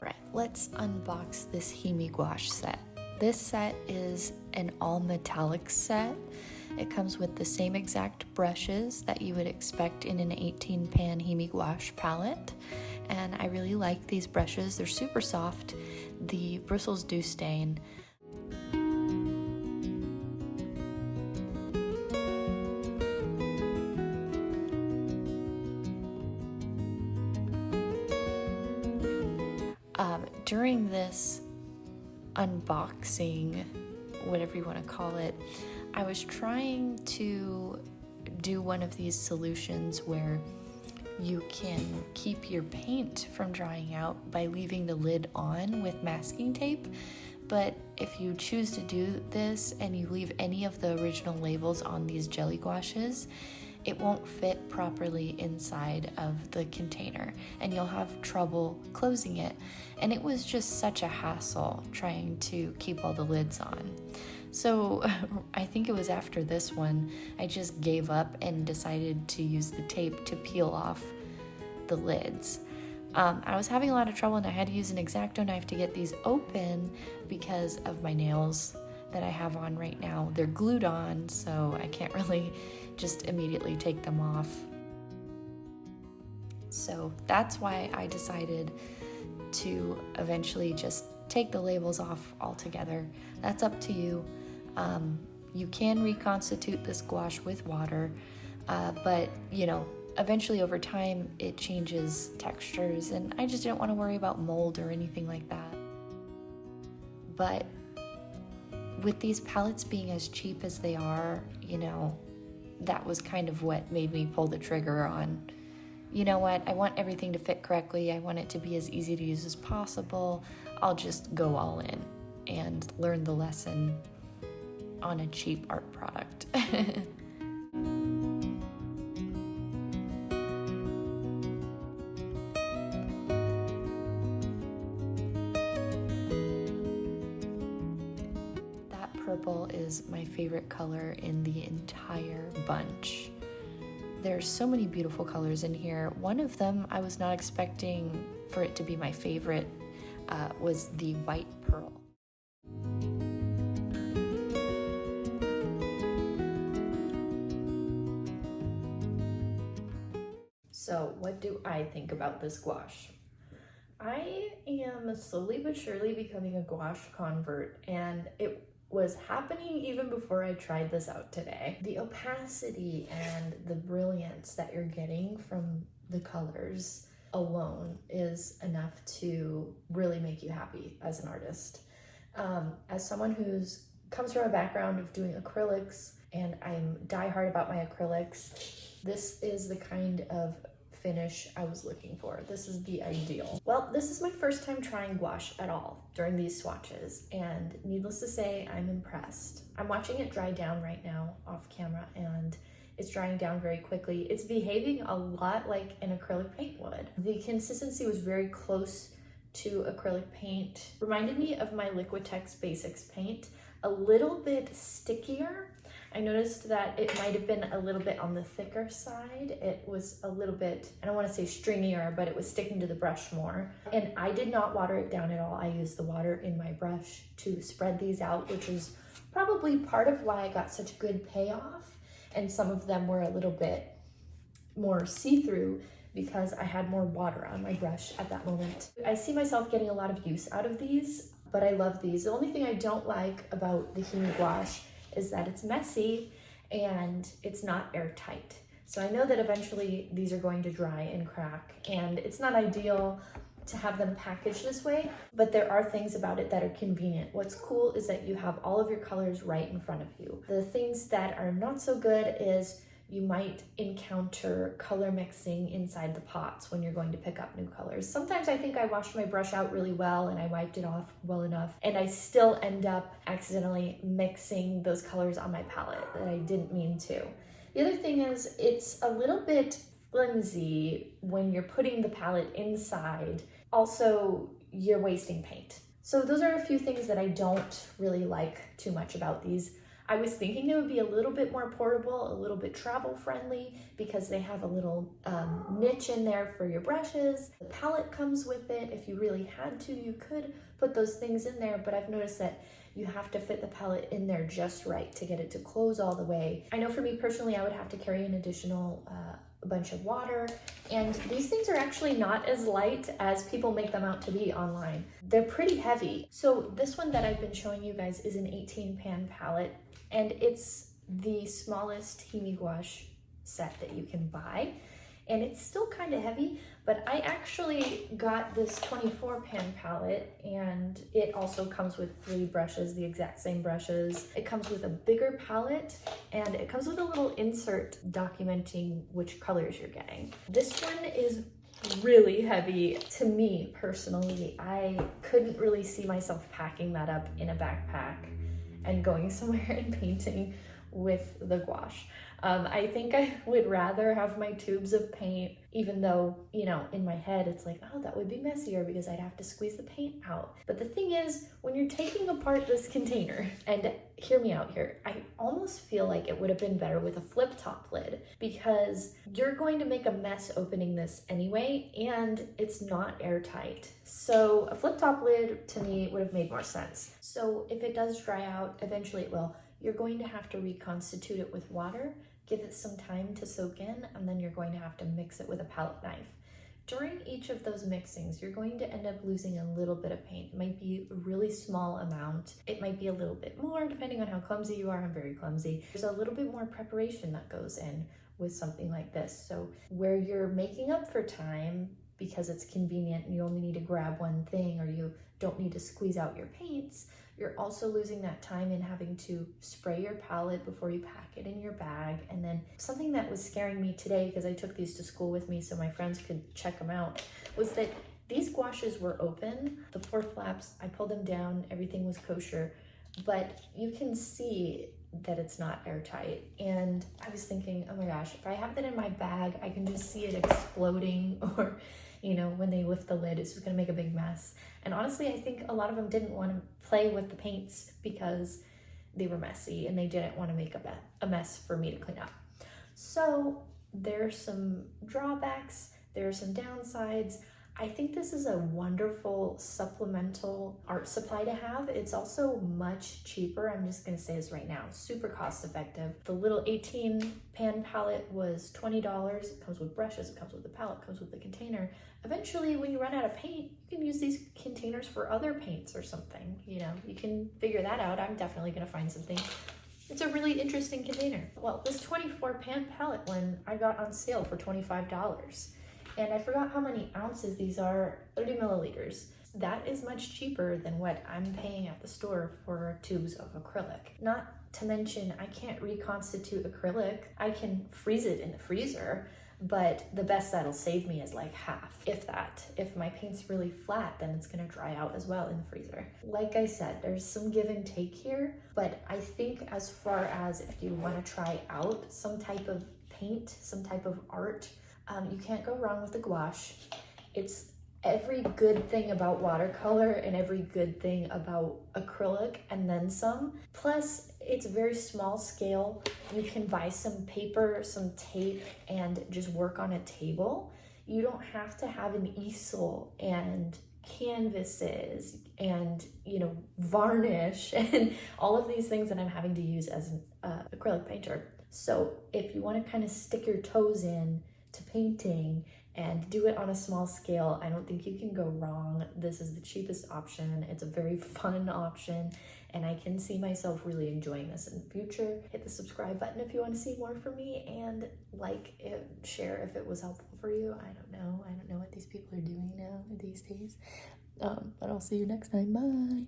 Alright, let's unbox this HIMI Gouache set. This set is an all metallic set. It comes with the same exact brushes that you would expect in an 18-pan HIMI Gouache palette. And I really like these brushes. They're super soft. The bristles do stain. During this unboxing, whatever you want to call it, I was trying to do one of these solutions where you can keep your paint from drying out by leaving the lid on with masking tape. But if you choose to do this and you leave any of the original labels on these jelly gouaches, it won't fit properly inside of the container and you'll have trouble closing it. And it was just such a hassle trying to keep all the lids on. So I think it was after this one, I just gave up and decided to use the tape to peel off the lids. I was having a lot of trouble and I had to use an X-Acto knife to get these open because of my nails that I have on right now. They're glued on, so I can't really just immediately take them off. So that's why I decided to eventually just take the labels off altogether. That's up to you. You can reconstitute this gouache with water, but you know, eventually over time it changes textures and I just didn't want to worry about mold or anything like that. But with these palettes being as cheap as they are, you know, that was kind of what made me pull the trigger on, you know what, I want everything to fit correctly. I want it to be as easy to use as possible. I'll just go all in and learn the lesson on a cheap art product. Purple is my favorite color in the entire bunch. There's so many beautiful colors in here. One of them I was not expecting for it to be my favorite was the white pearl. So what do I think about this gouache? I am slowly but surely becoming a gouache convert, and it was happening even before I tried this out today. The opacity and the brilliance that you're getting from the colors alone is enough to really make you happy as an artist. As someone who's comes from a background of doing acrylics, and I'm diehard about my acrylics, this is the kind of finish I was looking for. This is the ideal. Well, this is my first time trying gouache at all during these swatches, and needless to say, I'm impressed. I'm watching it dry down right now off camera, and it's drying down very quickly. It's behaving a lot like an acrylic paint would. The consistency was very close to acrylic paint. Reminded me of my Liquitex Basics paint, a little bit stickier. I noticed that it might have been a little bit on the thicker side. It was a little bit, I don't want to say stringier, but it was sticking to the brush more. And I did not water it down at all. I used the water in my brush to spread these out, which is probably part of why I got such good payoff. And some of them were a little bit more see-through because I had more water on my brush at that moment. I see myself getting a lot of use out of these, but I love these. The only thing I don't like about the HIMI Gouache is that it's messy and it's not airtight. So I know that eventually these are going to dry and crack, and it's not ideal to have them packaged this way, but there are things about it that are convenient. What's cool is that you have all of your colors right in front of you. The things that are not so good is you might encounter color mixing inside the pots when you're going to pick up new colors. Sometimes I think I washed my brush out really well and I wiped it off well enough, and I still end up accidentally mixing those colors on my palette that I didn't mean to. The other thing is it's a little bit flimsy when you're putting the palette inside. Also, you're wasting paint. So those are a few things that I don't really like too much about these. I was thinking they would be a little bit more portable, a little bit travel friendly, because they have a little niche in there for your brushes. The palette comes with it. If you really had to, you could put those things in there, but I've noticed that you have to fit the palette in there just right to get it to close all the way. I know for me personally, I would have to carry an additional bunch of water, and these things are actually not as light as people make them out to be online. They're pretty heavy. So this one that I've been showing you guys is an 18 pan palette, and it's the smallest HIMI gouache set that you can buy, and it's still kind of heavy, but I actually got this 24 pan palette, and it also comes with 3 brushes, the exact same brushes. It comes with a bigger palette, and it comes with a little insert documenting which colors you're getting. This one is really heavy. To me personally, I couldn't really see myself packing that up in a backpack and going somewhere and painting with the gouache. I think I would rather have my tubes of paint, even though, you know, in my head it's like, oh, that would be messier because I'd have to squeeze the paint out. But the thing is, when you're taking apart this container, and hear me out here, I almost feel like it would have been better with a flip top lid, because you're going to make a mess opening this anyway, and it's not airtight. So a flip top lid to me would have made more sense. So if it does dry out, eventually it will, you're going to have to reconstitute it with water, give it some time to soak in, and then you're going to have to mix it with a palette knife. During each of those mixings, you're going to end up losing a little bit of paint. It might be a really small amount. It might be a little bit more, depending on how clumsy you are. I'm very clumsy. There's a little bit more preparation that goes in with something like this. So where you're making up for time because it's convenient and you only need to grab one thing, or you don't need to squeeze out your paints, you're also losing that time in having to spray your palette before you pack it in your bag. And then something that was scaring me today, because I took these to school with me so my friends could check them out, was that these gouaches were open. The 4 flaps, I pulled them down, everything was kosher, but you can see that it's not airtight. And I was thinking, oh my gosh, if I have that in my bag, I can just see it exploding, or, you know, when they lift the lid, it's just gonna make a big mess. And honestly, I think a lot of them didn't want to play with the paints because they were messy and they didn't want to make a mess for me to clean up. So there's some drawbacks, there are some downsides. I think this is a wonderful supplemental art supply to have. It's also much cheaper. I'm just gonna say this right now, super cost effective. The little 18 pan palette was $20. It comes with brushes, it comes with the palette, it comes with the container. Eventually, when you run out of paint, you can use these containers for other paints or something. You know, you can figure that out. I'm definitely gonna find something. It's a really interesting container. Well, this 24 pan palette one I got on sale for $25. And I forgot how many ounces these are, 30 milliliters. That is much cheaper than what I'm paying at the store for tubes of acrylic. Not to mention, I can't reconstitute acrylic. I can freeze it in the freezer, but the best that'll save me is like half, if that. If my paint's really flat, then it's gonna dry out as well in the freezer. Like I said, there's some give and take here, but I think as far as if you wanna try out some type of paint, some type of art, you can't go wrong with the gouache. It's every good thing about watercolor and every good thing about acrylic, and then some. Plus, it's very small scale. You can buy some paper, some tape, and just work on a table. You don't have to have an easel and canvases and, you know, varnish and all of these things that I'm having to use as an acrylic painter. So if you want to kind of stick your toes in to painting and do it on a small scale, I don't think you can go wrong. This is the cheapest option. It's a very fun option, and I can see myself really enjoying this in the future. Hit the subscribe button if you want to see more from me, and like it, share if it was helpful for you. I don't know what these people are doing now these days. But I'll see you next time. Bye.